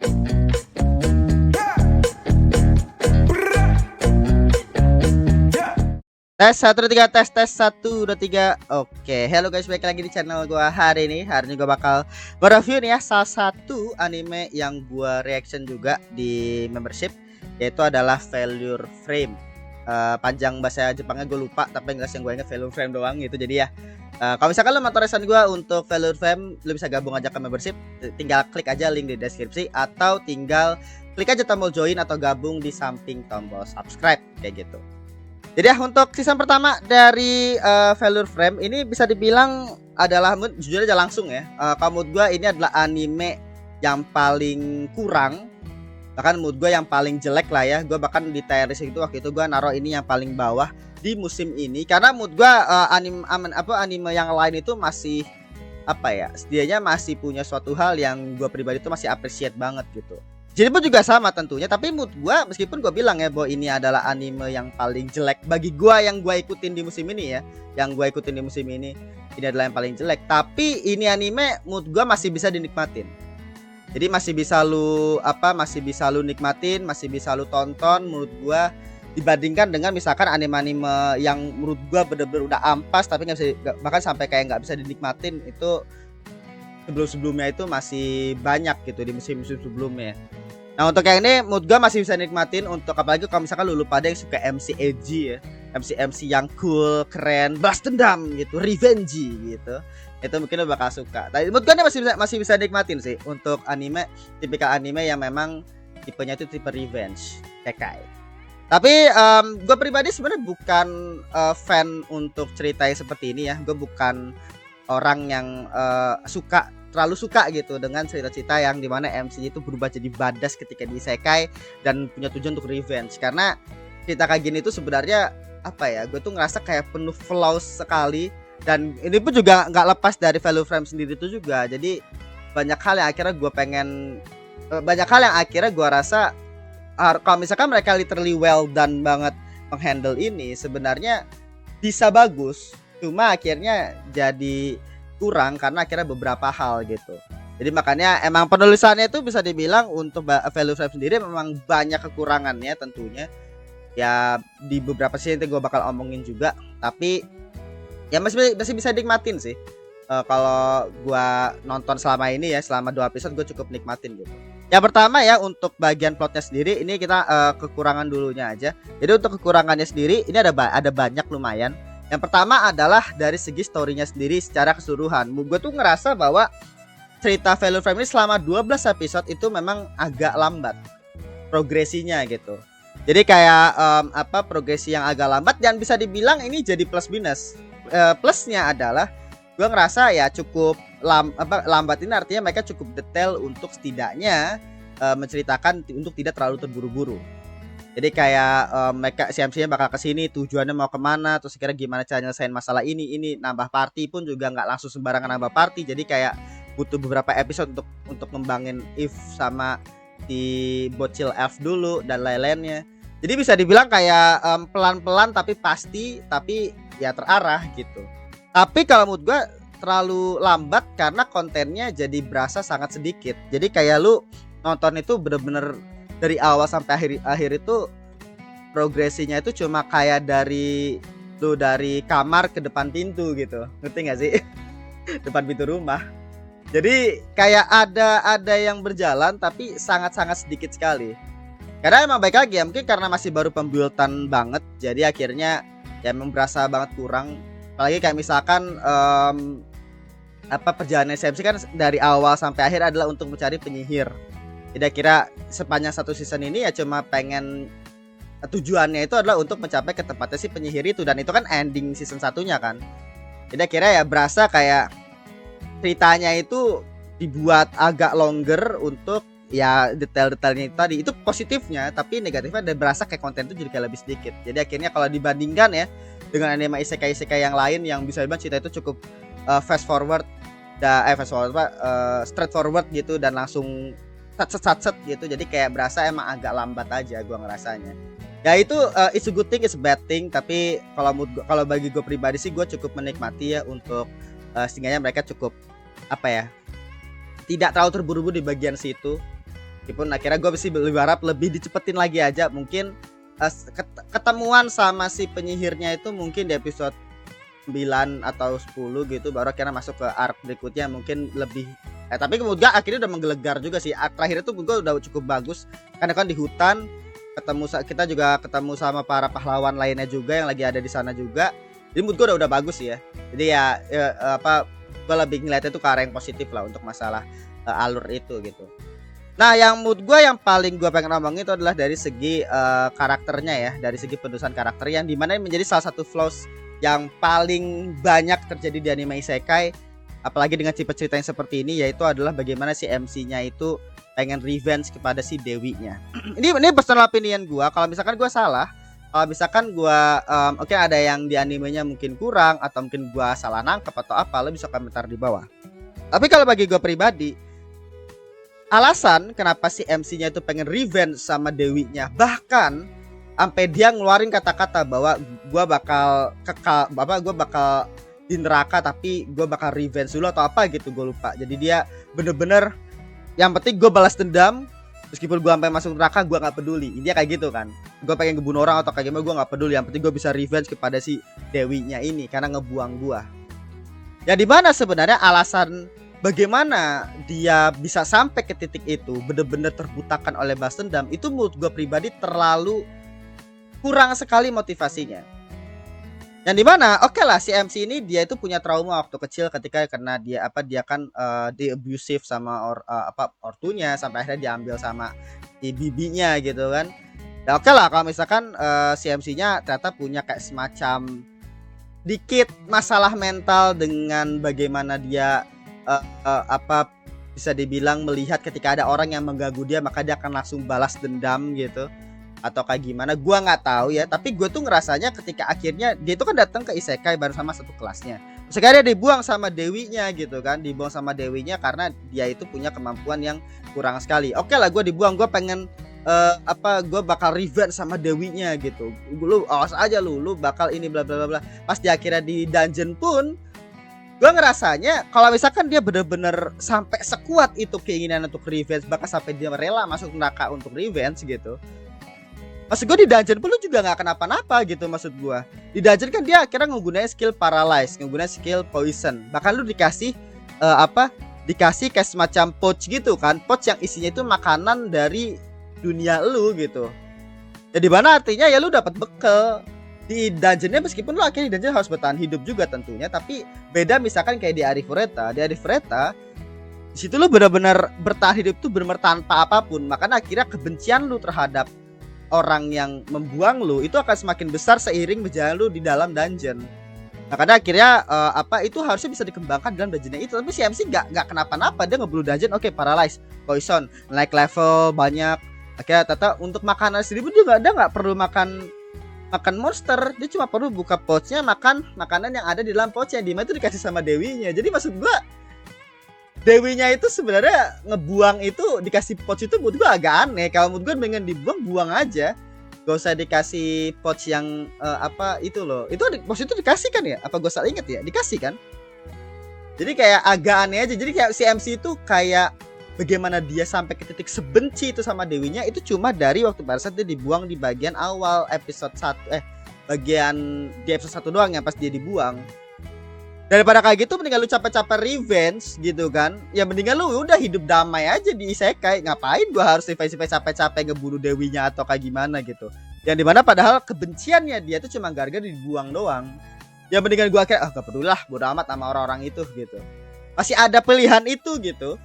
Tes 1 2 3, tes 1 2 3. Oke, hello guys, balik lagi di channel gua hari ini. Hari ini gua bakal mereview nih ya salah satu anime yang gua reaction juga di membership, yaitu adalah Failure Frame. Panjang bahasa Jepangnya gue lupa, tapi yang gue ingat Failure Frame doang gitu. Jadi ya, kalau misalkan lo mau reaction gua untuk Failure Frame, lo bisa gabung aja ke membership. Tinggal klik aja link di deskripsi atau tinggal klik aja tombol join atau gabung di samping tombol subscribe kayak gitu. Jadi ya, untuk season pertama dari Failure Frame ini bisa dibilang adalah, jujur aja langsung ya, kalau menurut gue ini adalah anime yang paling kurang, bahkan menurut gue yang paling jelek lah ya. Gue bahkan di tier list itu waktu itu gue naruh ini yang paling bawah di musim ini, karena menurut gue anime yang lain itu masih setidaknya masih punya suatu hal yang gue pribadi itu masih appreciate banget gitu. Jadi pun juga sama tentunya, tapi mood gue, meskipun gue bilang ya bahwa ini adalah anime yang paling jelek bagi gue yang gue ikutin di musim ini ya, ini adalah yang paling jelek. Tapi ini anime mood gue masih bisa dinikmatin. Jadi masih bisa lu nikmatin, masih bisa lu tonton menurut gue, dibandingkan dengan misalkan anime-anime yang menurut gue bener-bener udah ampas tapi nggak bisa, bahkan sampai kayak nggak bisa dinikmatin itu sebelumnya itu masih banyak gitu di musim-musim sebelumnya. Nah, untuk yang ini menurut gue masih bisa nikmatin, untuk apalagi kalau misalkan lu pada yang suka MC edgy ya, MC yang cool, keren, balas dendam gitu, revenge gitu, itu mungkin lu bakal suka. Tapi menurut gue ini masih bisa nikmatin sih untuk anime, tipikal anime yang memang tipenya itu tipe revenge kayak. Tapi gue pribadi sebenarnya bukan fan untuk cerita seperti ini ya. Gue bukan orang yang terlalu suka gitu dengan cerita-cerita yang dimana MC itu berubah jadi badass ketika di isekai dan punya tujuan untuk revenge. Karena cerita kayak gini itu sebenarnya gue tuh ngerasa kayak penuh flaws sekali, dan ini pun juga nggak lepas dari Failure Frame sendiri itu juga. Jadi banyak hal yang akhirnya gue rasa kalau misalkan mereka literally well done banget menghandle ini, sebenarnya bisa bagus, cuma akhirnya jadi kurang karena akhirnya beberapa hal gitu. Jadi makanya emang penulisannya itu bisa dibilang untuk Failure Frame sendiri memang banyak kekurangannya tentunya. Ya di beberapa sih nanti gue bakal omongin juga, tapi ya masih bisa nikmatin sih. Kalau gue nonton selama ini ya, selama 2 episode gue cukup nikmatin gitu. Yang pertama ya, untuk bagian plotnya sendiri ini kita kekurangan dulunya aja. Jadi untuk kekurangannya sendiri ini ada banyak lumayan. Yang pertama adalah dari segi storynya sendiri secara keseluruhan. Gue tuh ngerasa bahwa cerita Failure Frame ini selama 12 episode itu memang agak lambat progresinya gitu. Jadi kayak progresi yang agak lambat, dan bisa dibilang ini jadi plus minus. Plusnya adalah gue ngerasa ya cukup lambat ini artinya mereka cukup detail untuk setidaknya menceritakan untuk tidak terlalu terburu-buru. Jadi kayak mereka MC-nya bakal kesini, tujuannya mau kemana, terus kira gimana cara nyelesain masalah ini nambah party pun juga nggak langsung sembarangan nambah party. Jadi kayak butuh beberapa episode untuk ngembangin Eve sama di bocil elf dulu dan lain-lainnya. Jadi bisa dibilang kayak pelan-pelan tapi pasti, tapi ya terarah gitu. Tapi kalau menurut gue terlalu lambat karena kontennya jadi berasa sangat sedikit. Jadi kayak lu nonton itu bener-bener dari awal sampai akhir itu progresinya itu cuma kayak dari kamar ke depan pintu gitu, ngerti nggak sih? Depan pintu rumah. Jadi kayak ada yang berjalan tapi sangat sedikit sekali. Karena emang baik lagi ya, mungkin karena masih baru pembuildan banget, jadi akhirnya ya emang berasa banget kurang. Apalagi kayak misalkan perjalanan SMC kan dari awal sampai akhir adalah untuk mencari penyihir. Jadi kira sepanjang satu season ini ya cuma pengen, tujuannya itu adalah untuk mencapai ke tempatnya si penyihir itu, dan itu kan ending season satunya kan. Jadi akhirnya ya berasa kayak ceritanya itu dibuat agak longer untuk ya detail-detailnya itu tadi. Itu positifnya, tapi negatifnya ada berasa kayak konten itu jadi kayak lebih sedikit. Jadi akhirnya kalau dibandingkan ya dengan anime isekai yang lain yang bisa dibilang cerita itu cukup fast forward straight forward gitu, dan langsung set gitu. Jadi kayak berasa emang agak lambat aja gua ngerasanya. Ya itu it's a good thing, it's a bad thing. Tapi kalau bagi gue pribadi sih gue cukup menikmati ya untuk setidaknya mereka cukup tidak terlalu terburu-buru di bagian situ. Meskipun akhirnya gue masih berharap lebih dicepetin lagi aja. Mungkin ketemuan sama si penyihirnya itu mungkin di episode 9 atau 10 gitu, baru akhirnya masuk ke arc berikutnya mungkin lebih tapi kemudian akhirnya udah menggelegar juga sih. Arc terakhir itu gue udah cukup bagus karena kan di hutan kita juga ketemu sama para pahlawan lainnya juga yang lagi ada di sana juga. Jadi menurut gue udah bagus ya. Jadi gue lebih ngeliatnya tuh ke arah yang positif lah untuk masalah alur itu gitu. Nah, yang menurut gue yang paling gue pengen ngomongin itu adalah dari segi karakternya ya, dari segi penulisan karakter yang dimana menjadi salah satu flaws yang paling banyak terjadi di anime isekai, apalagi dengan tipe cerita yang seperti ini, yaitu adalah bagaimana si MC-nya itu pengen revenge kepada si Dewinya. ini personal opinion gue. Kalau misalkan gue salah, kalau misalkan gue oke, ada yang di animenya mungkin kurang atau mungkin gue salah nangkep atau apa, lo bisa komentar di bawah. Tapi kalau bagi gue pribadi, alasan kenapa si MC-nya itu pengen revenge sama Dewinya, bahkan sampai dia ngeluarin kata-kata bahwa gue bakal kekal, gue bakal di neraka tapi gue bakal revenge dulu atau apa gitu, gue lupa. Jadi dia bener-bener yang penting gue balas dendam, meskipun gue sampai masuk neraka gue nggak peduli. Dia kayak gitu kan, gue pengen ngebunuh orang atau kayak gimana gue nggak peduli, yang penting gue bisa revenge kepada si Dewinya ini karena ngebuang gue. Ya dimana sebenarnya alasan bagaimana dia bisa sampai ke titik itu, bener-bener terbutakan oleh balas dendam, itu menurut gue pribadi terlalu kurang sekali motivasinya. Yang dimana oke lah, si MC ini dia itu punya trauma waktu kecil ketika karena dia kan di abusive sama ortunya sampai akhirnya diambil sama bibinya gitu kan. Ya oke lah kalau misalkan si MC-nya ternyata punya kayak semacam dikit masalah mental dengan bagaimana dia bisa dibilang melihat ketika ada orang yang mengganggu dia maka dia akan langsung balas dendam gitu, atau kayak gimana gua nggak tahu ya. Tapi gue tuh ngerasanya ketika akhirnya dia itu kan datang ke isekai bareng sama satu kelasnya, sekarang dia dibuang sama Dewinya gitu kan, dibuang sama Dewinya karena dia itu punya kemampuan yang kurang sekali. Oke lah, gue dibuang, gue pengen gue bakal revenge sama Dewinya gitu, lu awas aja lu bakal ini bla bla bla. Pas di akhirnya di dungeon pun gue ngerasanya kalau misalkan dia bener-bener sampai sekuat itu keinginan untuk revenge, bahkan sampai dia rela masuk neraka untuk revenge gitu. Maksud gue di dungeon pun lu juga gak kenapa-napa gitu. Maksud gue di dungeon kan dia akhirnya nggunain skill paralyze, nggunain skill poison. Bahkan lu dikasih dikasih kayak semacam pouch gitu kan, pouch yang isinya itu makanan dari dunia lu gitu. Jadi mana artinya ya lu dapat bekal di dungeonnya, meskipun lu akhirnya di dungeon harus bertahan hidup juga tentunya. Tapi beda misalkan kayak di Arifureta. Di Arifureta di situ lu benar-benar bertahan hidup tuh benar-benar tanpa apapun. Makanya akhirnya kebencian lu terhadap orang yang membuang lu itu akan semakin besar seiring berjalan lu di dalam dungeon. Makanya akhirnya itu harusnya bisa dikembangkan dalam dungeonnya itu. Tapi si MC nggak kenapa-napa, dia ngebunuh dungeon, oke, paralyze, poison, naik level banyak. Akhirnya tata untuk makanan sendiri pun juga dia nggak perlu makan monster, dia cuma perlu buka pouchnya, makan makanan yang ada di dalam pouchnya, di mana itu dikasih sama Dewinya. Jadi maksud gua Dewinya itu sebenarnya ngebuang itu dikasih pouch itu menurut gua agak aneh. Kalau menurut gua dengan buang aja, gak usah dikasih pouch yang itu loh. Itu pouch itu dikasih kan ya? Apa gua salah inget ya? Dikasih kan? Jadi kayak agak aneh aja. Jadi kayak si MC itu kayak bagaimana dia sampai ke titik sebenci itu sama Dewinya itu cuma dari waktu pada saat dia dibuang di bagian awal episode 1 bagian di episode 1 doang yang pas dia dibuang. Daripada kayak gitu mendingan lu capek-capek revenge gitu kan. Ya mendingan lu udah hidup damai aja di isekai. Ngapain gua harus revenge capek-capek ngebunuh Dewinya atau kayak gimana gitu. Yang dimana padahal kebenciannya dia tuh cuma gara-gara dibuang doang. Ya mendingan gua kayak gak peduli lah, bodo amat sama orang-orang itu gitu. Masih ada pilihan itu gitu.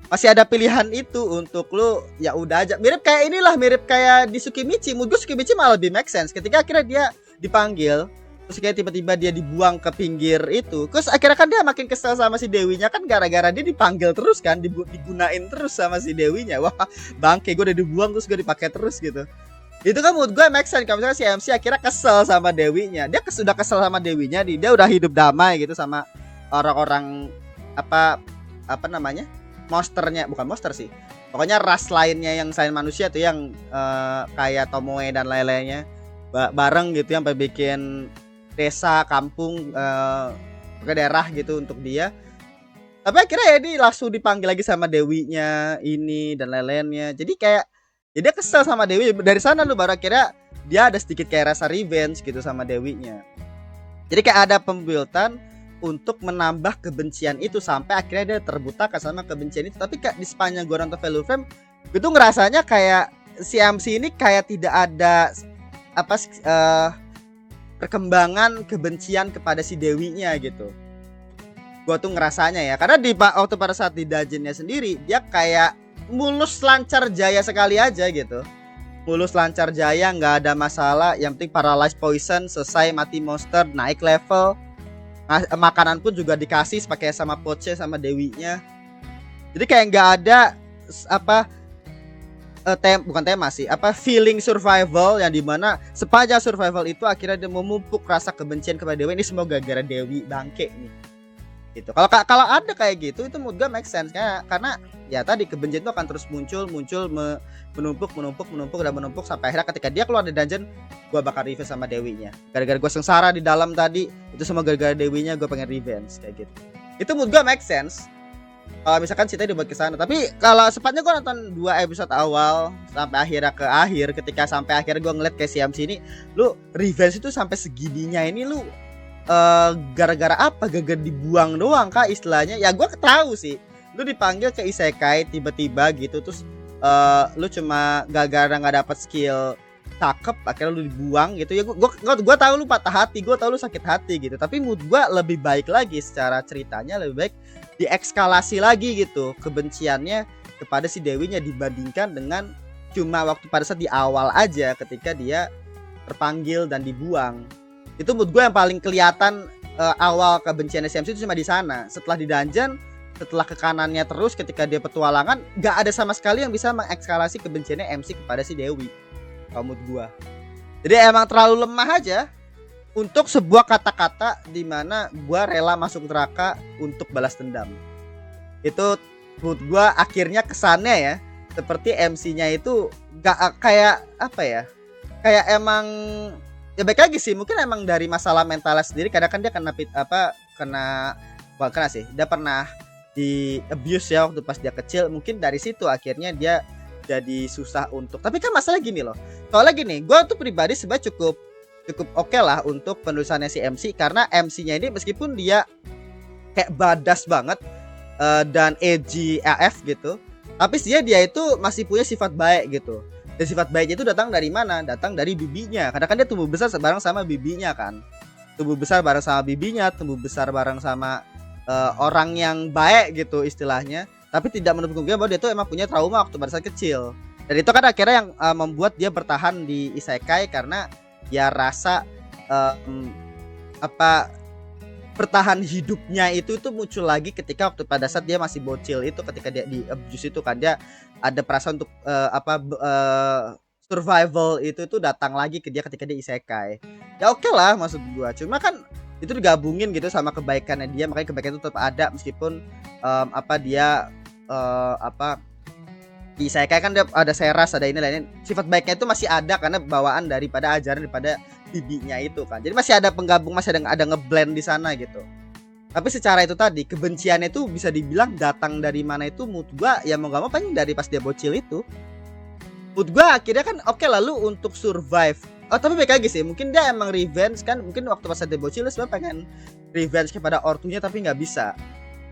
Masih ada pilihan itu untuk lu, ya udah aja. Mirip kayak di Tsukimichi. Menurut gue Tsukimichi malah lebih make sense. Ketika akhirnya dia dipanggil, terus kayak tiba-tiba dia dibuang ke pinggir itu. Terus akhirnya kan dia makin kesel sama si Dewinya kan gara-gara dia dipanggil terus kan, digunain terus sama si Dewinya. Wah, bangke, gue udah dibuang terus gue dipakai terus gitu. Itu kan menurut gue make sense. Kalau misalnya si MC akhirnya kesel sama Dewinya. Dia sudah kesel sama Dewinya, dia udah hidup damai gitu sama orang-orang apa namanya? Monsternya, bukan monster sih, pokoknya ras lainnya yang selain manusia tuh yang kayak Tomoe dan lain-lainnya bareng gitu, yang sampai bikin desa, kampung, ke daerah gitu untuk dia. Tapi akhirnya ya dia langsung dipanggil lagi sama Dewinya ini dan lain-lainnya. Jadi kayak ya dia kesel sama Dewi. Dari sana lu baru akhirnya dia ada sedikit kayak rasa revenge gitu sama Dewinya. Jadi kayak ada pembuildan untuk menambah kebencian itu sampai akhirnya dia terbutakan sama kebencian itu. Tapi kayak di sepanjang gue nonton Value Frame, gue tuh ngerasanya kayak si MC ini kayak tidak ada apa perkembangan kebencian kepada si Dewinya gitu. Gue tuh ngerasanya ya, karena di waktu pada saat di dungeonnya sendiri dia kayak mulus lancar jaya sekali aja gitu. Mulus lancar jaya, nggak ada masalah. Yang penting paralyze poison selesai, mati monster, naik level. Makanan pun juga dikasih pakai sama Poche sama Dewinya. Jadi kayak nggak ada apa bukan tema sih, apa feeling survival yang dimana sepanjang survival itu akhirnya dia memupuk rasa kebencian kepada Dewi. Ini semua gara-gara Dewi bangke nih gitu. Kalau ada kayak gitu itu menurut gue make sense karena ya tadi kebencian itu akan terus muncul menumpuk sampai akhirnya ketika dia keluar dari dungeon, gue bakal revenge sama Dewinya. Gara-gara gue sengsara di dalam tadi itu semua gara-gara Dewinya, gue pengen revenge kayak gitu. Itu menurut gue make sense kalau misalkan ceritanya dibuat ke sana. Tapi kalau sepanjang gue nonton 2 episode awal sampai akhirnya ke akhir, ketika sampai akhirnya gue ngeliat kayak si MC ini, lu revenge itu sampai segininya ini lu gara-gara apa? Gara-gara dibuang doang kah istilahnya? Ya gue tahu sih, lu dipanggil ke isekai tiba-tiba gitu, terus lu cuma gara-gara nggak dapat skill cakep akhirnya lu dibuang gitu ya. Gue tahu lu patah hati, gue tahu lu sakit hati gitu. Tapi mood gue lebih baik lagi secara ceritanya, lebih baik diekskalasi lagi gitu kebenciannya kepada si Dewinya dibandingkan dengan cuma waktu pada saat di awal aja ketika dia terpanggil dan dibuang. Itu mood gue yang paling kelihatan awal kebencian SMC itu cuma di sana. Setelah di dungeon, setelah ke kanannya terus ketika dia petualangan, nggak ada sama sekali yang bisa mengekskalasi kebenciannya MC kepada si Dewi. Kalau mood gue, jadi emang terlalu lemah aja untuk sebuah kata-kata di mana gue rela masuk neraka untuk balas dendam. Itu mood gue akhirnya kesannya ya seperti MC-nya itu gak kayak apa ya, kayak emang ya baik lagi sih, mungkin emang dari masalah mentalnya sendiri. Kadang kan dia kena sih, dia pernah di abuse ya waktu pas dia kecil. Mungkin dari situ akhirnya dia jadi susah untuk. Tapi kan masalah gini loh, soalnya gini, gue tuh pribadi sebenarnya cukup oke lah untuk penulisannya si MC, karena MC-nya ini meskipun dia kayak badas banget dan edgy AF gitu, tapi dia itu masih punya sifat baik gitu. Dan sifat baiknya itu datang dari mana? Datang dari bibinya. Karena kan dia tumbuh besar bareng sama bibinya kan. Tumbuh besar bareng sama bibinya, tumbuh besar bareng sama orang yang baik gitu istilahnya. Tapi tidak menutup kemungkinan bahwa dia tuh emang punya trauma waktu pada saat kecil. Dan itu kan akhirnya yang membuat dia bertahan di isekai, karena dia rasa bertahan hidupnya itu muncul lagi ketika waktu pada saat dia masih bocil itu, ketika dia di abuse itu kan dia ada perasaan untuk survival itu datang lagi ke dia ketika dia isekai. Ya oke lah maksud gua, cuma kan itu digabungin gitu sama kebaikannya dia, makanya kebaikan itu tetap ada meskipun dia di isekai kan dia ada seras, ada ini lainnya. Sifat baiknya itu masih ada karena bawaan daripada ajaran daripada bibinya itu kan. Jadi masih ada penggabung, masih ada ngeblend di sana gitu. Tapi secara itu tadi kebenciannya itu bisa dibilang datang dari mana itu mood gua ya mau gak mau paling dari pas dia bocil itu. Mood gua akhirnya kan oke, lalu untuk survive. Oh tapi baik lagi sih, mungkin dia emang revenge kan, mungkin waktu pas dia bocil dia sebenarnya pengen revenge kepada ortunya tapi nggak bisa.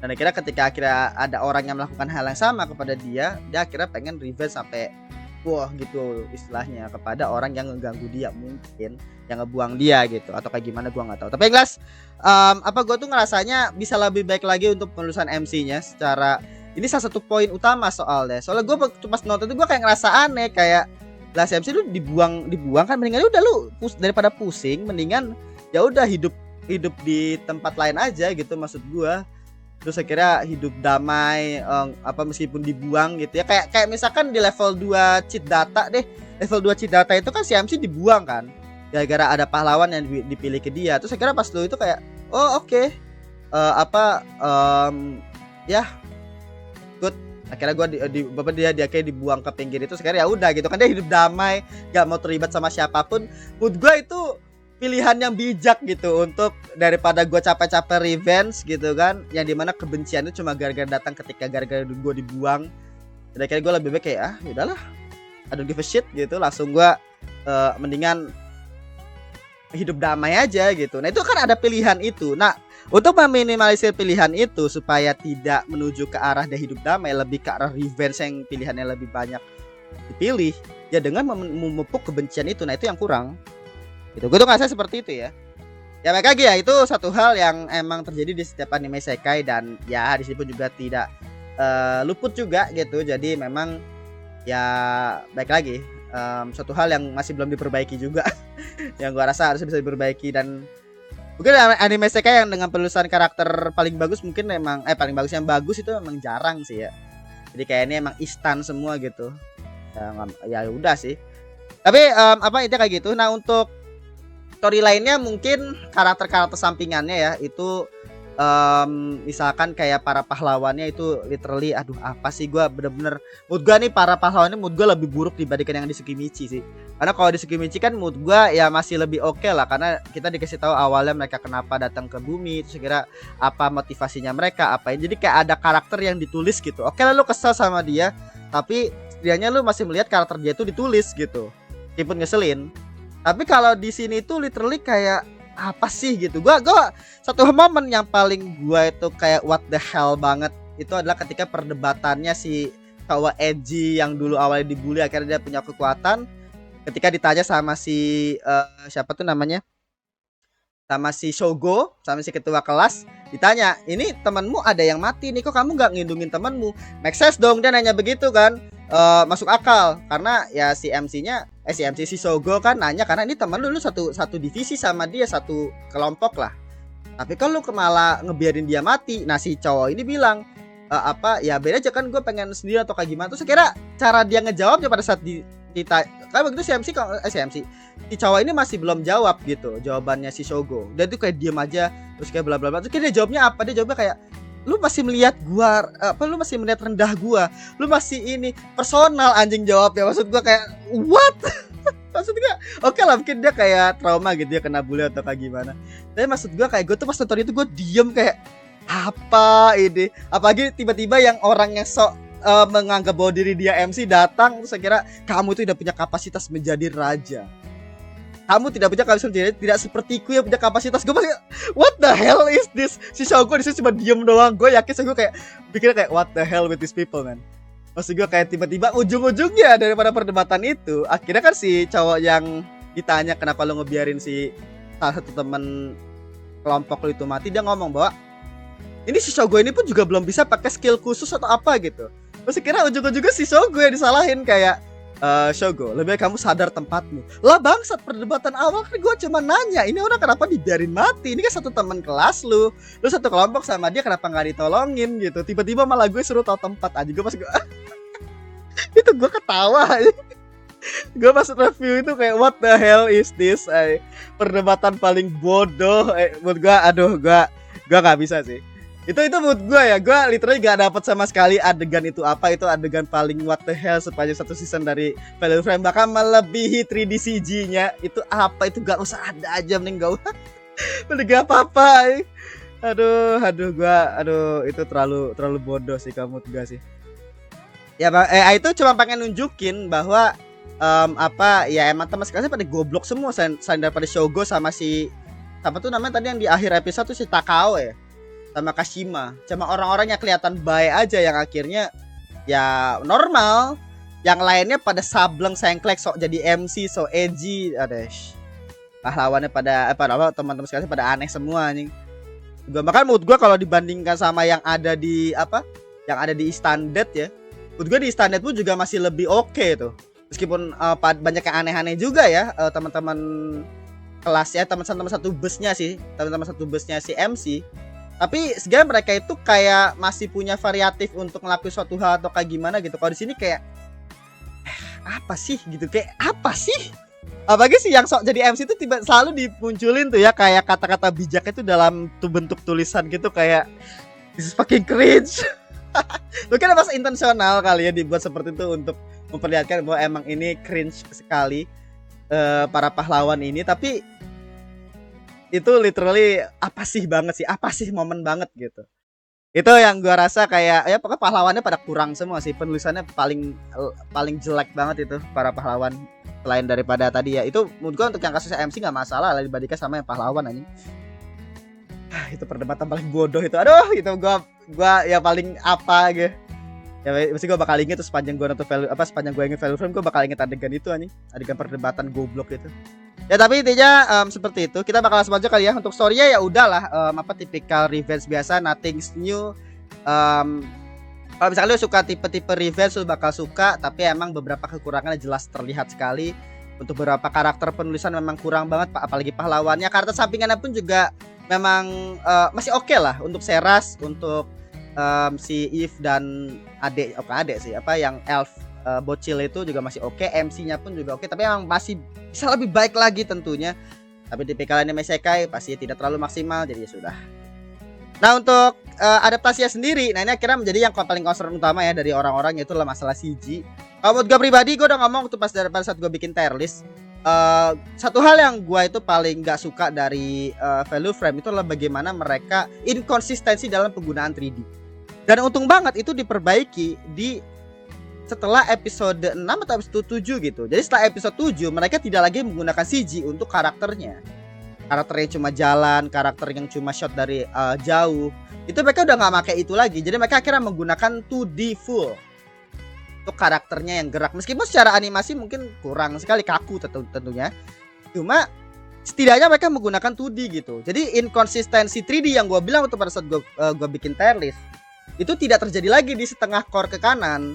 Dan akhirnya ada orang yang melakukan hal yang sama kepada dia akhirnya pengen revenge sampai wah gitu istilahnya kepada orang yang ngeganggu dia, mungkin yang ngebuang dia gitu atau kayak gimana gua nggak tahu. Tapi yang jelas gua tuh ngerasanya bisa lebih baik lagi untuk penulisan MC-nya. Secara ini salah satu poin utama soalnya gua pas nonton itu gua kayak ngerasa aneh, kayak lah MC lu dibuang kan, mendingan udah lu daripada pusing mendingan ya udah hidup di tempat lain aja gitu maksud gua. Terus akhirnya hidup damai meskipun dibuang gitu ya, kayak misalkan di level 2 cheat data deh. Level 2 cheat data itu kan si MC dibuang kan gara-gara ada pahlawan yang dipilih ke dia. Terus akhirnya pas lu itu kayak oh oke. Ya good. Akhirnya dia kayak dibuang ke pinggir itu, sekarang ya udah gitu kan dia hidup damai, gak mau terlibat sama siapapun. Mood gue itu pilihan yang bijak gitu untuk daripada gue capek-capek revenge gitu kan, yang dimana kebencian itu cuma gara-gara datang ketika gara-gara gue dibuang. Jadi kayak gue lebih baik kayak udahlah, I don't give a shit gitu, langsung gue mendingan hidup damai aja gitu. Nah itu kan ada pilihan itu. Nah untuk meminimalisir pilihan itu supaya tidak menuju ke arah hidup damai, lebih ke arah revenge yang pilihannya lebih banyak dipilih, ya dengan memupuk kebencian itu. Nah itu yang kurang gitu. Gue tuh ngerasa seperti itu ya. Ya baik lagi ya, itu satu hal yang emang terjadi di setiap anime isekai, dan ya di sini pun juga tidak luput juga gitu. Jadi memang ya baik lagi, suatu hal yang masih belum diperbaiki juga yang gua rasa harusnya bisa diperbaiki. Dan mungkin anime isekai yang dengan penulisan karakter paling bagus mungkin memang paling bagus, yang bagus itu memang jarang sih ya. Jadi kayak ini emang instan semua gitu. Ya udah sih. Tapi itu kayak gitu. Nah untuk story lainnya mungkin karakter-karakter sampingannya ya, itu misalkan kayak para pahlawannya itu literally aduh apa sih, gue bener-bener mood gue nih para pahlawannya mood gue lebih buruk dibandingkan yang di Tsukimichi sih. Karena kalau di Tsukimichi kan mood gue ya masih lebih oke lah, karena kita dikasih tahu awalnya mereka kenapa datang ke bumi, terus kira apa motivasinya mereka apa. Jadi kayak ada karakter yang ditulis gitu. Oke lah lu kesel sama dia, tapi setidaknya lu masih melihat karakter dia itu ditulis gitu, meskipun ngeselin. Tapi kalau di sini tuh literally kayak apa sih gitu. Gua satu momen yang paling gua itu kayak what the hell banget itu adalah ketika perdebatannya si cowok edgy yang dulu awalnya dibully akhirnya dia punya kekuatan, ketika ditanya sama si siapa tuh namanya, sama si Shogo, sama si ketua kelas, ditanya, ini temanmu ada yang mati nih, kok kamu nggak ngindungin temanmu? Make sense dong, dia nanya begitu kan. Masuk akal karena ya si MC-nya si Shogo kan nanya karena ini teman lu satu divisi sama dia, satu kelompok lah. Tapi kan lu malah ngebiarin dia mati. Nah si cowok ini bilang ya beda aja kan, gue pengen sendiri atau kayak gimana. Terus saya kira cara dia ngejawabnya pada saat kayak begitu si cowok ini masih belum jawab gitu jawabannya si Shogo. Dan itu kayak diem aja terus kayak bla bla bla. Terus dia jawabnya apa? Dia jawabnya kayak, lu masih melihat gua lu masih melihat rendah gua, lu masih ini personal anjing jawabnya. Maksud gua kayak what? Maksud gua oke lah mungkin dia kayak trauma gitu ya, kena bully atau kayak gimana. Tapi maksud gua kayak gua tuh pas nonton itu gua diem kayak apa ini? Apalagi tiba-tiba yang orang yang sok menganggap bahwa diri dia MC datang, terus saya kira kamu tuh tidak punya kapasitas menjadi raja. Kamu tidak punya kapasitas menjadi, tidak sepertiku yang punya kapasitas. Gue masih what the hell is this? Si Shogo di sini cuma diem doang. Gue yakin gue kayak pikirnya kayak what the hell with these people man. Maksud gue kayak tiba-tiba ujung-ujungnya daripada perdebatan itu, akhirnya kan si cowok yang ditanya kenapa lo ngebiarin si salah satu teman kelompok lo itu mati, dia ngomong bahwa ini si Shogo ini pun juga belum bisa pakai skill khusus atau apa gitu. Terus kira ujung-ujungnya si Shogo yang disalahin kayak Shogo, lebih baik kamu sadar tempatmu. Lah bangsat, perdebatan awal kan gue cuma nanya, ini orang kenapa dibiarin mati? Ini kan satu teman kelas lu satu kelompok sama dia, kenapa nggak ditolongin gitu? Tiba-tiba malah gue suruh tahu tempat aja. Gue pas itu gue ketawa. Gue pas review itu kayak what the hell is this? Perdebatan paling bodoh. Buat gue, aduh gue nggak bisa sih. Itu menurut gue ya, gue literally gak dapet sama sekali adegan itu apa. Itu adegan paling what the hell sepanjang satu season dari Value Frame, bahkan melebihi 3D CG-nya. Itu apa, itu gak usah ada aja, mending gak usah. Mending gak apa-apa. Aduh, itu terlalu bodoh sih kamu juga sih. Ya itu cuma pengen nunjukin bahwa ya emang teman sekelasnya pada goblok semua selain daripada Shogo sama si apa tuh namanya tadi yang di akhir episode tuh si Takao ya, sama Kashima. Cuma orang-orangnya kelihatan baik aja yang akhirnya ya normal. Yang lainnya pada sableng sengklek, sok jadi MC, sok edgy. Pahlawannya pada teman-teman sekalian pada aneh semua anjing. Gua makan mood gua kalau dibandingkan sama yang ada di yang ada di Standard ya. Mood gua di Standard pun juga masih lebih oke tuh. Meskipun banyak yang aneh-aneh juga ya, teman-teman kelas ya, teman-teman satu busnya si MC. Tapi sebenarnya mereka itu kayak masih punya variatif untuk ngelakuin suatu hal atau kayak gimana gitu. Kalau di sini kayak apa sih gitu, kayak apa sih? Apalagi sih yang sok jadi MC itu selalu dimunculin tuh ya kayak kata-kata bijak itu dalam bentuk tulisan gitu, kayak this is fucking cringe. Mungkin masa intensional kali ya dibuat seperti itu untuk memperlihatkan bahwa emang ini cringe sekali para pahlawan ini. Tapi itu literally apa sih banget sih, apa sih momen banget gitu. Itu yang gua rasa kayak ya pokoknya pahlawannya pada kurang semua sih, penulisannya paling paling jelek banget itu para pahlawan. Selain daripada tadi ya itu menurut gua untuk yang kasus MC nggak masalah lah dibandingkan sama yang pahlawan anjing. Itu perdebatan paling bodoh itu. Aduh, itu gua ya paling apa gitu. Ya pasti gue bakal inget tuh sepanjang gue nonton sepanjang gue inget value frame gue bakal inget adegan itu anjing, adegan perdebatan goblok itu. Ya tapi intinya seperti itu. Kita bakal langsung aja kali ya untuk story-nya ya udahlah apa tipikal revenge biasa, nothing's new. Kalau misalnya lu suka tipe-tipe revenge lu bakal suka, tapi emang beberapa kekurangannya jelas terlihat sekali. Untuk beberapa karakter penulisan memang kurang banget, apalagi pahlawannya. Karakter sampingannya pun juga memang masih oke lah untuk Seras, untuk si Eve dan adek sih apa yang elf bocil itu juga masih oke, MC-nya pun juga oke, tapi emang masih bisa lebih baik lagi tentunya. Tapi tipikal anime isekai pasti tidak terlalu maksimal, jadi ya sudah. Nah untuk adaptasinya sendiri, nah ini akhirnya menjadi yang paling concern utama ya dari orang-orang, yaitu lah masalah CG. Kalau buat gue pribadi, gue udah ngomong waktu pada saat gue bikin tier list, satu hal yang gue itu paling gak suka dari value frame itu adalah bagaimana mereka inkonsistensi dalam penggunaan 3D. Dan untung banget itu diperbaiki di setelah episode 6 atau episode 7 gitu. Jadi setelah episode 7 mereka tidak lagi menggunakan CG untuk karakternya. Karakter yang cuma jalan, karakter yang cuma shot dari jauh. Itu mereka udah gak pakai itu lagi. Jadi mereka akhirnya menggunakan 2D full untuk karakternya yang gerak. Meskipun secara animasi mungkin kurang sekali, kaku tentunya. Cuma setidaknya mereka menggunakan 2D gitu. Jadi inkonsistensi 3D yang gue bilang untuk pada saat gue bikin tier list itu tidak terjadi lagi di setengah core ke kanan.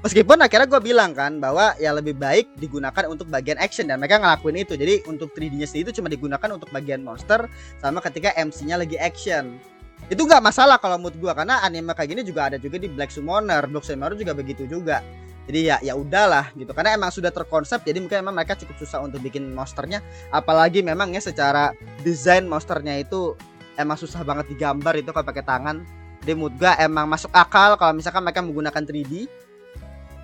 Meskipun akhirnya gue bilang kan bahwa ya lebih baik digunakan untuk bagian action, dan mereka ngelakuin itu. Jadi untuk 3D-nya sendiri itu cuma digunakan untuk bagian monster sama ketika MC-nya lagi action. Itu nggak masalah kalau mood gue, karena anime kayak gini juga ada juga di Black Summoner. Black Summoner juga begitu juga. Jadi ya udahlah gitu, karena emang sudah terkonsep. Jadi mungkin emang mereka cukup susah untuk bikin monsternya, apalagi memang ya secara desain monsternya itu emang susah banget digambar itu kalau pakai tangan. Jadi mood gue emang masuk akal kalau misalkan mereka menggunakan 3D.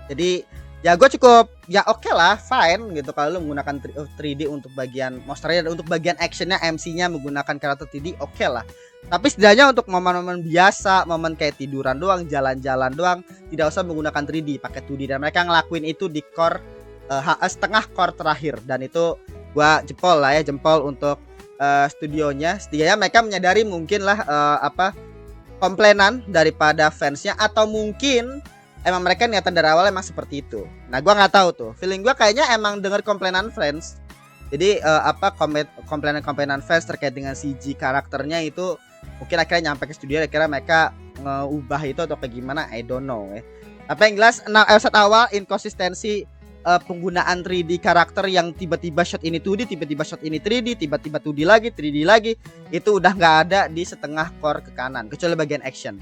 Jadi ya gue cukup ya oke lah, fine gitu kalau lu menggunakan 3D untuk bagian monsternya, dan untuk bagian actionnya MC-nya menggunakan karakter 3D oke lah. Tapi setidaknya untuk momen-momen biasa, momen kayak tiduran doang, jalan-jalan doang, tidak usah menggunakan 3D, pakai 2D. Dan mereka ngelakuin itu di core setengah core terakhir, dan itu gue jempol lah ya, jempol untuk studionya. Setidaknya mereka menyadari mungkin lah komplainan daripada fansnya, atau mungkin emang mereka niatan dari awal emang seperti itu. Nah gue nggak tahu tuh, feeling gue kayaknya emang denger komplainan fans. Jadi komplainan fans terkait dengan CG karakternya itu mungkin akhirnya nyampe ke studio, akhirnya mereka ngeubah itu atau kayak gimana, I don't know ya. Tapi yang jelas episode awal inkonsistensi penggunaan 3D karakter yang tiba-tiba shot ini 2D, tiba-tiba shot ini 3D, tiba-tiba 2D lagi, 3D lagi, itu udah nggak ada di setengah core ke kanan, kecuali bagian action.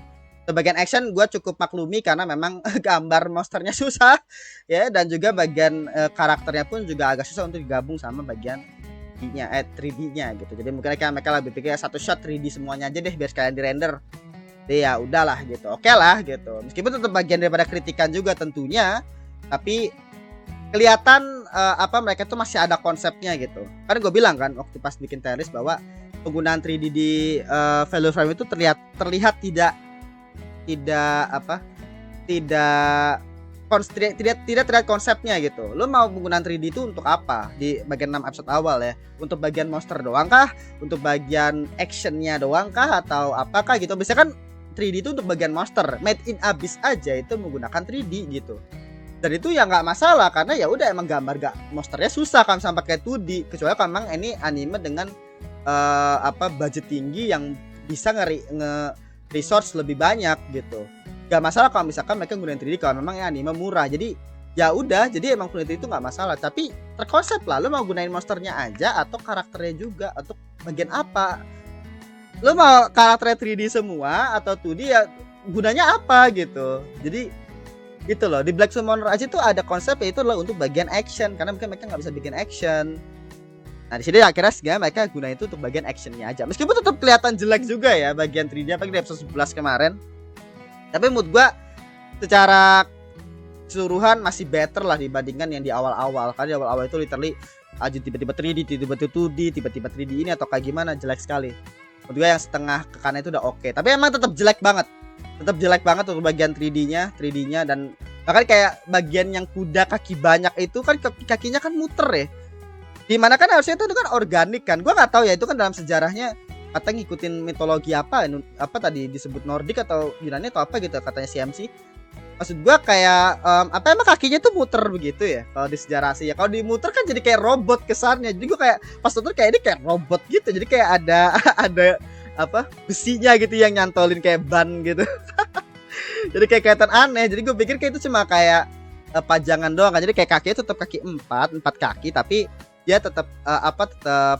Bagian action gue cukup maklumi karena memang gambar monsternya susah ya, dan juga bagian karakternya pun juga agak susah untuk digabung sama bagian 3D-nya gitu. Jadi mungkin mereka lebih pikir satu shot 3D semuanya aja deh biar sekalian di render. Jadi ya udahlah gitu, oke lah gitu. Meskipun tetap bagian daripada kritikan juga tentunya, tapi kelihatan mereka tuh masih ada konsepnya gitu. Kan gue bilang kan waktu pas bikin tier list bahwa penggunaan 3D di value frame itu terlihat tidak terlihat konsepnya gitu. Lo mau penggunaan 3D itu untuk apa di bagian 6 episode awal ya? Untuk bagian monster doang kah? Untuk bagian actionnya doang kah? Atau apakah gitu? Biasanya kan 3D itu untuk bagian monster. Made in Abyss aja itu menggunakan 3D gitu. Dan itu ya nggak masalah, karena ya udah emang gambar monsternya susah kan sampai kayak 2D, kecuali kan memang ini anime dengan budget tinggi yang bisa resource lebih banyak gitu. Gak masalah kalau misalkan mereka gunain 3D kalau memang anime murah. Jadi ya udah, jadi emang kualitas itu nggak masalah. Tapi terkonsep lah, lo mau gunain monsternya aja atau karakternya juga, atau bagian apa? Lo mau karakternya 3D semua atau 2D, ya gunanya apa gitu. Jadi gitu loh, di Black Summoner aja tuh ada konsep, yaitu adalah untuk bagian action, karena mungkin mereka nggak bisa bikin action. Nah di sini akhirnya segala mereka gunain itu untuk bagian actionnya aja, meskipun tetap kelihatan jelek juga ya bagian 3D apalagi di episode 11 kemarin. Tapi menurut gua secara keseluruhan masih better lah dibandingkan yang di awal-awal, karena di awal-awal itu literally Ajun tiba-tiba 3D, tiba-tiba 2D, tiba-tiba 3D ini atau kayak gimana, jelek sekali. Menurut gue yang setengah ke kanan itu udah oke. Tapi emang tetap jelek banget. Tetap jelek banget untuk bagian 3D-nya dan bahkan kayak bagian yang kuda kaki banyak itu kan kakinya kan muter ya. Dimana kan harusnya itu kan organik kan. Gua nggak tahu ya itu kan dalam sejarahnya katanya ngikutin mitologi apa tadi disebut Nordik atau Yunani atau apa gitu katanya CMC. Maksud gua kayak apa emang kakinya tuh muter begitu ya kalau di sejarah sih ya. Kalau dimuter kan jadi kayak robot kesannya. Jadi gua kayak pas nonton kayak ini kayak robot gitu. Jadi kayak ada ada apa besinya gitu yang nyantolin kayak ban gitu. Jadi kayak kelihatan aneh. Jadi gue pikir kayak itu cuma kayak pajangan doang kan. Jadi kayak kakinya tetap kaki empat kaki tapi dia tetap tetap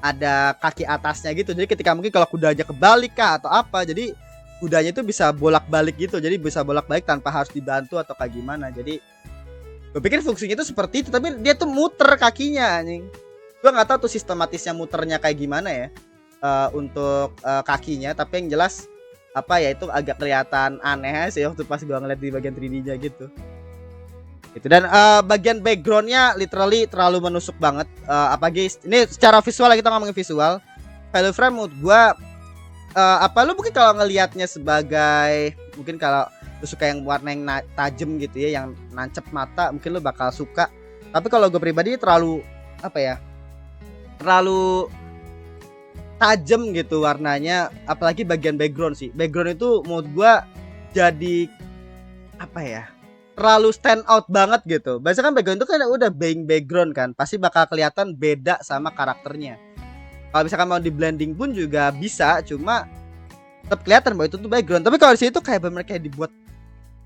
ada kaki atasnya gitu. Jadi ketika mungkin kalau kudanya kebalik kah atau apa, jadi kudanya itu bisa bolak-balik gitu. Jadi bisa bolak-balik tanpa harus dibantu atau kayak gimana. Jadi gue pikir fungsinya itu seperti itu, tapi dia tuh muter kakinya anjing. Gue nggak tahu tuh sistematisnya muternya kayak gimana ya untuk kakinya, tapi yang jelas apa ya itu agak kelihatan aneh sih waktu pas gua ngeliat di bagian 3D-nya gitu. Gitu dan bagian backgroundnya literally terlalu menusuk banget. Apalagi ini secara visual kita ngomongin visual. Value Frame menurut gua lu mungkin kalau ngelihatnya sebagai mungkin kalau lu suka yang warna yang tajam gitu ya, yang nancep mata, mungkin lu bakal suka. Tapi kalau gue pribadi terlalu terlalu tajam gitu warnanya, apalagi bagian background sih. Background itu menurut gua jadi terlalu stand out banget gitu. Biasanya kan background itu kan udah background kan, pasti bakal kelihatan beda sama karakternya. Kalau misalkan mau di blending pun juga bisa, cuma tetap kelihatan bahwa itu tuh background. Tapi kalau di sini tuh kayak bener kayak dibuat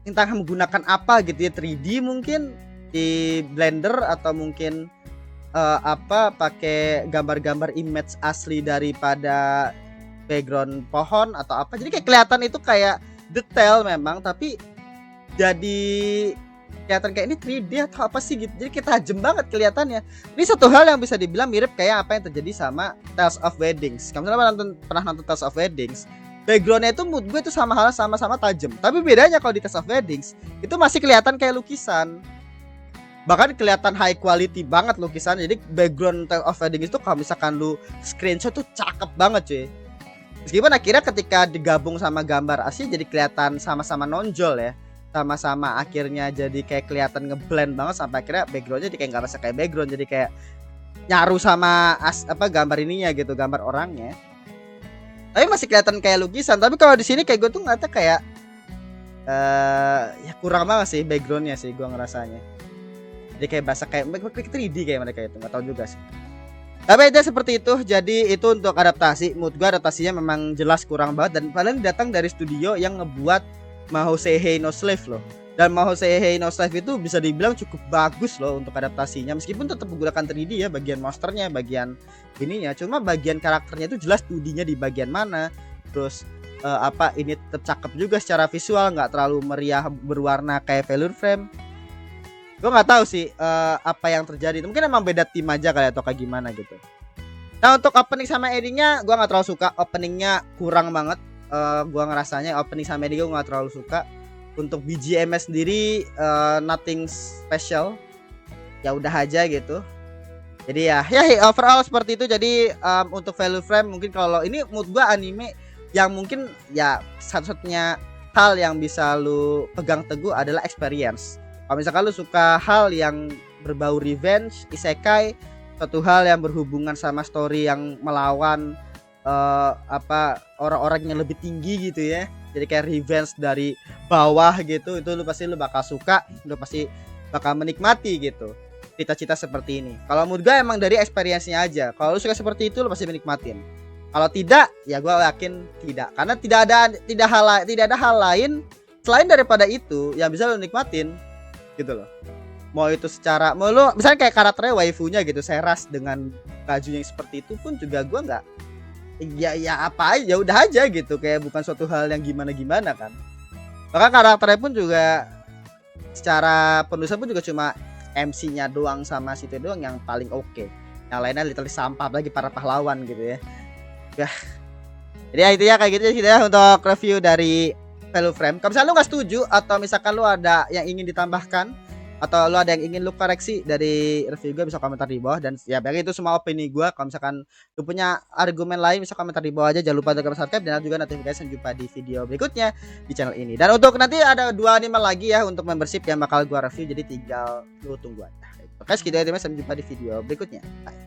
entah menggunakan apa gitu ya, 3D mungkin di Blender atau mungkin pakai gambar-gambar image asli daripada background pohon atau apa. Jadi kayak kelihatan itu kayak detail memang, tapi jadi kelihatan kayak ini 3D atau apa sih gitu. Jadi kayak tajam banget kelihatannya. Ini satu hal yang bisa dibilang mirip kayak apa yang terjadi sama Tales of Weddings. Kamu pernah nonton Tales of Weddings? Backgroundnya itu mood gue itu sama-sama tajam. Tapi bedanya kalau di Tales of Weddings itu masih kelihatan kayak lukisan. Bahkan kelihatan high quality banget lukisan. Jadi background Tales of Weddings itu kalau misalkan lu screenshot tuh cakep banget cuy. Meskipun akhirnya ketika digabung sama gambar asli jadi kelihatan sama-sama nonjol ya. Sama-sama akhirnya jadi kayak kelihatan ngeblend banget sampai akhirnya backgroundnya jadi kayak nggak rasa kayak background, jadi kayak nyaru sama gambar ininya gitu, gambar orangnya. Tapi masih kelihatan kayak lukisan. Tapi kalau di sini kayak gue tuh ngeliatnya kayak ya kurang banget sih backgroundnya sih gue ngerasanya. Jadi kayak berasa kayak 3D kayak mereka itu, nggak tahu juga sih. Tapi itu seperti itu. Jadi itu untuk adaptasi. Menurut gue adaptasinya memang jelas kurang banget. Dan paling datang dari studio yang ngebuat Mahou Seihei no Slave loh. Dan Mahou Seihei no Slave itu bisa dibilang cukup bagus loh untuk adaptasinya. Meskipun tetap menggunakan 3D ya, bagian monsternya, bagian ininya. Cuma bagian karakternya itu jelas 2D-nya di bagian mana. Terus ini tetap cakep juga secara visual, nggak terlalu meriah berwarna kayak Value Frame. Gue nggak tahu sih apa yang terjadi. Mungkin emang beda tim aja kali atau kayak gimana gitu. Nah untuk opening sama endingnya gue nggak terlalu suka. Openingnya kurang banget. Gue ngerasanya opening sama ending gue nggak terlalu suka. Untuk BGM sendiri nothing special. Ya udah aja gitu. Jadi ya overall seperti itu. Jadi untuk Value Frame mungkin kalau ini menurut gue anime yang mungkin ya satu-satunya hal yang bisa lu pegang teguh adalah experience. Kalau misalkan lu suka hal yang berbau revenge, isekai, satu hal yang berhubungan sama story yang melawan orang-orang yang lebih tinggi gitu ya. Jadi kayak revenge dari bawah gitu, itu lu bakal suka, lu pasti bakal menikmati gitu. Cita-cita seperti ini. Kalau menurut gue emang dari experience-nya aja. Kalau lu suka seperti itu lu pasti menikmatin. Kalau tidak, ya gue yakin tidak. Karena tidak ada hal lain selain daripada itu yang bisa lu nikmatin. Gitu loh. Mau itu secara lu misalnya kayak karakternya waifunya gitu, Seras dengan bajunya yang seperti itu pun juga gua nggak ya apa aja, ya udah aja gitu, kayak bukan suatu hal yang gimana kan. Bahkan karakternya pun juga secara penulisan pun juga cuma MC-nya doang sama situ doang yang paling oke. Yang lainnya literally sampah, lagi para pahlawan gitu ya. Jadi ya itu ya kayak gitu ya untuk review dari Value Frame. Kalau misalnya lu nggak setuju atau misalkan lu ada yang ingin ditambahkan atau lu ada yang ingin lu koreksi dari review gue bisa komentar di bawah. Dan ya bagi itu semua opini gue. Kalau misalkan lu punya argumen lain bisa komentar di bawah aja. Jangan lupa untuk subscribe dan juga notifikasi. Sampai jumpa di video berikutnya di channel ini. Dan untuk nanti ada 2 animal lagi ya untuk membership yang bakal gue review, jadi tinggal lu tunggu aja. Oke, sekian aja, sampai jumpa di video berikutnya. Bye.